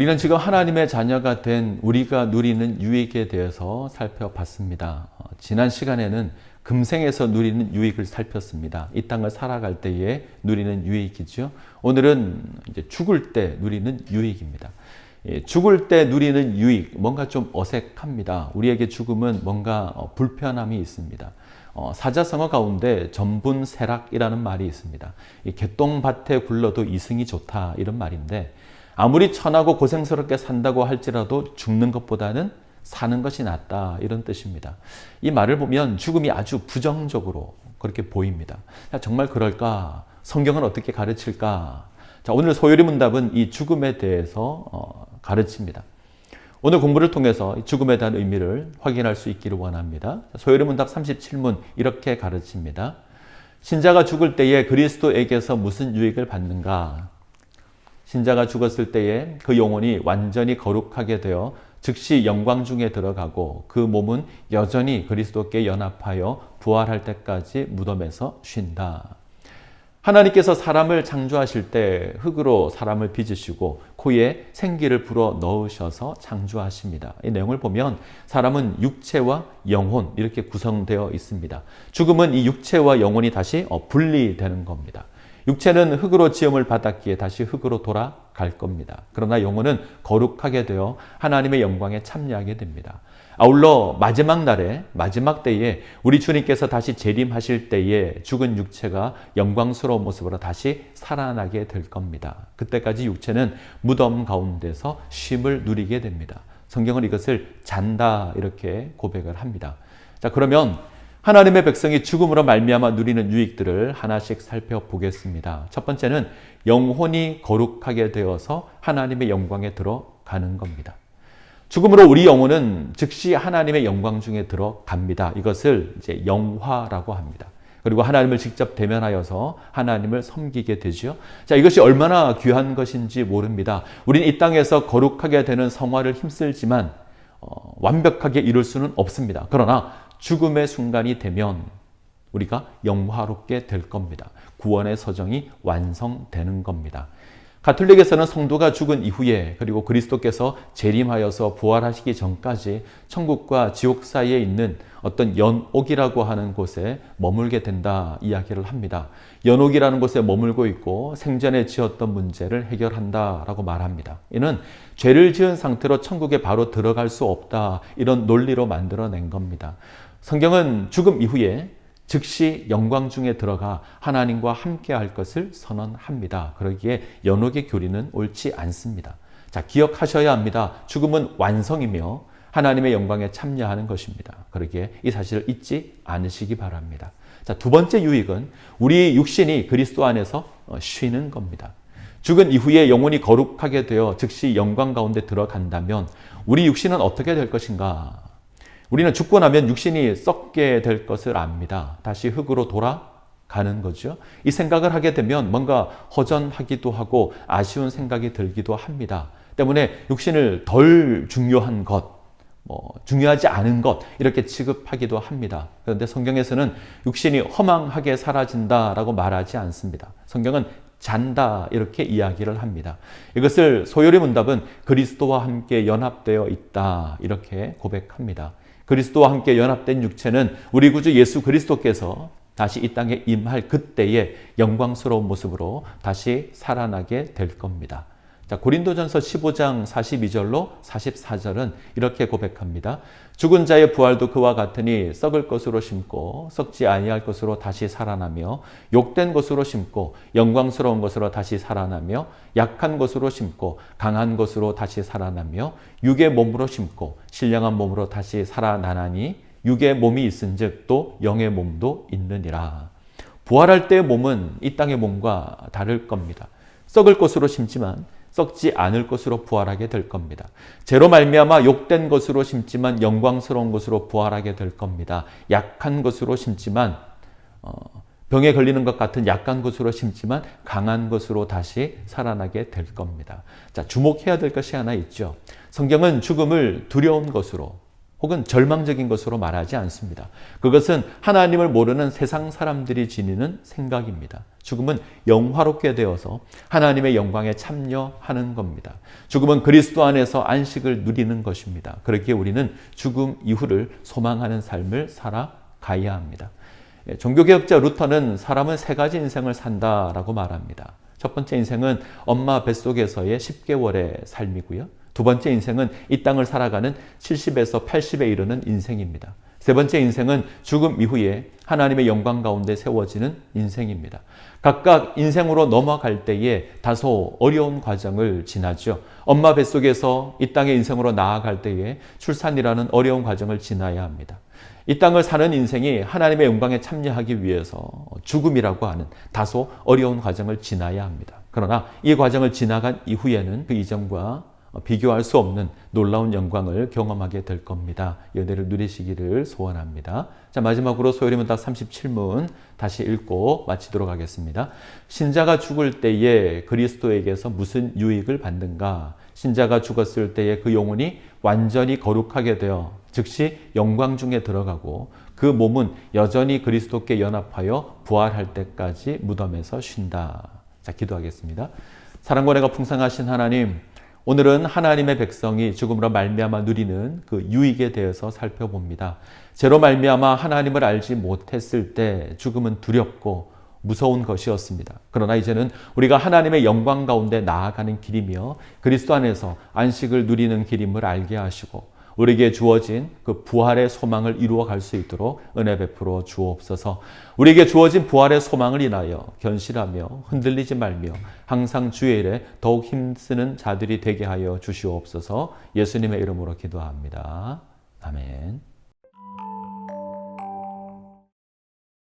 우리는 지금 하나님의 자녀가 된 우리가 누리는 유익에 대해서 살펴봤습니다. 지난 시간에는 금생에서 누리는 유익을 살폈습니다. 이 땅을 살아갈 때에 누리는 유익이죠. 오늘은 이제 죽을 때 누리는 유익입니다. 죽을 때 누리는 유익, 뭔가 좀 어색합니다. 우리에게 죽음은 뭔가 불편함이 있습니다. 사자성어 가운데 전분세락이라는 말이 있습니다. 이 개똥밭에 굴러도 이승이 좋다 이런 말인데, 아무리 천하고 고생스럽게 산다고 할지라도 죽는 것보다는 사는 것이 낫다 이런 뜻입니다. 이 말을 보면 죽음이 아주 부정적으로 그렇게 보입니다. 정말 그럴까? 성경은 어떻게 가르칠까? 자, 오늘 소요리 문답은 이 죽음에 대해서 가르칩니다. 오늘 공부를 통해서 죽음에 대한 의미를 확인할 수 있기를 원합니다. 소요리 문답 37문 이렇게 가르칩니다. 신자가 죽을 때에 그리스도에게서 무슨 유익을 받는가? 신자가 죽었을 때에 그 영혼이 완전히 거룩하게 되어 즉시 영광 중에 들어가고 그 몸은 여전히 그리스도께 연합하여 부활할 때까지 무덤에서 쉰다. 하나님께서 사람을 창조하실 때 흙으로 사람을 빚으시고 코에 생기를 불어 넣으셔서 창조하십니다. 이 내용을 보면 사람은 육체와 영혼 이렇게 구성되어 있습니다. 죽음은 이 육체와 영혼이 다시 분리되는 겁니다. 육체는 흙으로 지음을 받았기에 다시 흙으로 돌아갈 겁니다. 그러나 영혼은 거룩하게 되어 하나님의 영광에 참여하게 됩니다. 아울러 마지막 날에, 마지막 때에 우리 주님께서 다시 재림하실 때에 죽은 육체가 영광스러운 모습으로 다시 살아나게 될 겁니다. 그때까지 육체는 무덤 가운데서 쉼을 누리게 됩니다. 성경은 이것을 잔다 이렇게 고백을 합니다. 자, 그러면 하나님의 백성이 죽음으로 말미암아 누리는 유익들을 하나씩 살펴보겠습니다. 첫 번째는 영혼이 거룩하게 되어서 하나님의 영광에 들어가는 겁니다. 죽음으로 우리 영혼은 즉시 하나님의 영광 중에 들어갑니다. 이것을 이제 영화라고 합니다. 그리고 하나님을 직접 대면하여서 하나님을 섬기게 되죠. 자, 이것이 얼마나 귀한 것인지 모릅니다. 우린 이 땅에서 거룩하게 되는 성화를 힘쓸지만 완벽하게 이룰 수는 없습니다. 그러나 죽음의 순간이 되면 우리가 영화롭게 될 겁니다. 구원의 서정이 완성되는 겁니다. 가톨릭에서는 성도가 죽은 이후에 그리고 그리스도께서 재림하여서 부활하시기 전까지 천국과 지옥 사이에 있는 어떤 연옥이라고 하는 곳에 머물게 된다 이야기를 합니다. 연옥이라는 곳에 머물고 있고 생전에 지었던 문제를 해결한다라고 말합니다. 이는 죄를 지은 상태로 천국에 바로 들어갈 수 없다 이런 논리로 만들어낸 겁니다. 성경은 죽음 이후에 즉시 영광 중에 들어가 하나님과 함께 할 것을 선언합니다. 그러기에 연옥의 교리는 옳지 않습니다. 자, 기억하셔야 합니다. 죽음은 완성이며 하나님의 영광에 참여하는 것입니다. 그러기에 이 사실을 잊지 않으시기 바랍니다. 자, 두 번째 유익은 우리 육신이 그리스도 안에서 쉬는 겁니다. 죽은 이후에 영혼이 거룩하게 되어 즉시 영광 가운데 들어간다면 우리 육신은 어떻게 될 것인가? 우리는 죽고 나면 육신이 썩게 될 것을 압니다. 다시 흙으로 돌아가는 거죠. 이 생각을 하게 되면 뭔가 허전하기도 하고 아쉬운 생각이 들기도 합니다. 때문에 육신을 덜 중요한 것, 중요하지 않은 것 이렇게 취급하기도 합니다. 그런데 성경에서는 육신이 허망하게 사라진다라고 말하지 않습니다. 성경은 잔다 이렇게 이야기를 합니다. 이것을 소요리 문답은 그리스도와 함께 연합되어 있다 이렇게 고백합니다. 그리스도와 함께 연합된 육체는 우리 구주 예수 그리스도께서 다시 이 땅에 임할 그때의 영광스러운 모습으로 다시 살아나게 될 겁니다. 자, 고린도전서 15장 42절로 44절은 이렇게 고백합니다. 죽은 자의 부활도 그와 같으니 썩을 것으로 심고 썩지 아니할 것으로 다시 살아나며 욕된 것으로 심고 영광스러운 것으로 다시 살아나며 약한 것으로 심고 강한 것으로 다시 살아나며 육의 몸으로 심고 신령한 몸으로 다시 살아나나니 육의 몸이 있은즉 또 영의 몸도 있느니라. 부활할 때의 몸은 이 땅의 몸과 다를 겁니다. 썩을 것으로 심지만 썩지 않을 것으로 부활하게 될 겁니다. 죄로 말미암아 욕된 것으로 심지만 영광스러운 것으로 부활하게 될 겁니다. 약한 것으로 심지만 병에 걸리는 것 같은 약한 것으로 심지만 강한 것으로 다시 살아나게 될 겁니다. 자, 주목해야 될 것이 하나 있죠. 성경은 죽음을 두려운 것으로 혹은 절망적인 것으로 말하지 않습니다. 그것은 하나님을 모르는 세상 사람들이 지니는 생각입니다. 죽음은 영화롭게 되어서 하나님의 영광에 참여하는 겁니다. 죽음은 그리스도 안에서 안식을 누리는 것입니다. 그렇기에 우리는 죽음 이후를 소망하는 삶을 살아가야 합니다. 종교개혁자 루터는 사람은 세 가지 인생을 산다라고 말합니다. 첫 번째 인생은 엄마 뱃속에서의 10개월의 삶이고요. 두 번째 인생은 이 땅을 살아가는 70에서 80에 이르는 인생입니다. 세 번째 인생은 죽음 이후에 하나님의 영광 가운데 세워지는 인생입니다. 각각 인생으로 넘어갈 때에 다소 어려운 과정을 지나죠. 엄마 뱃속에서 이 땅의 인생으로 나아갈 때에 출산이라는 어려운 과정을 지나야 합니다. 이 땅을 사는 인생이 하나님의 영광에 참여하기 위해서 죽음이라고 하는 다소 어려운 과정을 지나야 합니다. 그러나 이 과정을 지나간 이후에는 그 이전과 비교할 수 없는 놀라운 영광을 경험하게 될 겁니다. 연애를 누리시기를 소원합니다. 자, 마지막으로 소요리문답 37문 다시 읽고 마치도록 하겠습니다. 신자가 죽을 때에 그리스도에게서 무슨 유익을 받는가? 신자가 죽었을 때에 그 영혼이 완전히 거룩하게 되어 즉시 영광 중에 들어가고 그 몸은 여전히 그리스도께 연합하여 부활할 때까지 무덤에서 쉰다. 자, 기도하겠습니다. 사랑과 은혜가 풍성하신 하나님, 오늘은 하나님의 백성이 죽음으로 말미암아 누리는 그 유익에 대해서 살펴봅니다. 죄로 말미암아 하나님을 알지 못했을 때 죽음은 두렵고 무서운 것이었습니다. 그러나 이제는 우리가 하나님의 영광 가운데 나아가는 길이며 그리스도 안에서 안식을 누리는 길임을 알게 하시고 우리에게 주어진 그 부활의 소망을 이루어 갈 수 있도록 은혜 베풀어 주옵소서. 우리에게 주어진 부활의 소망을 인하여 견실하며 흔들리지 말며 항상 주의 일에 더욱 힘쓰는 자들이 되게 하여 주시옵소서. 예수님의 이름으로 기도합니다. 아멘.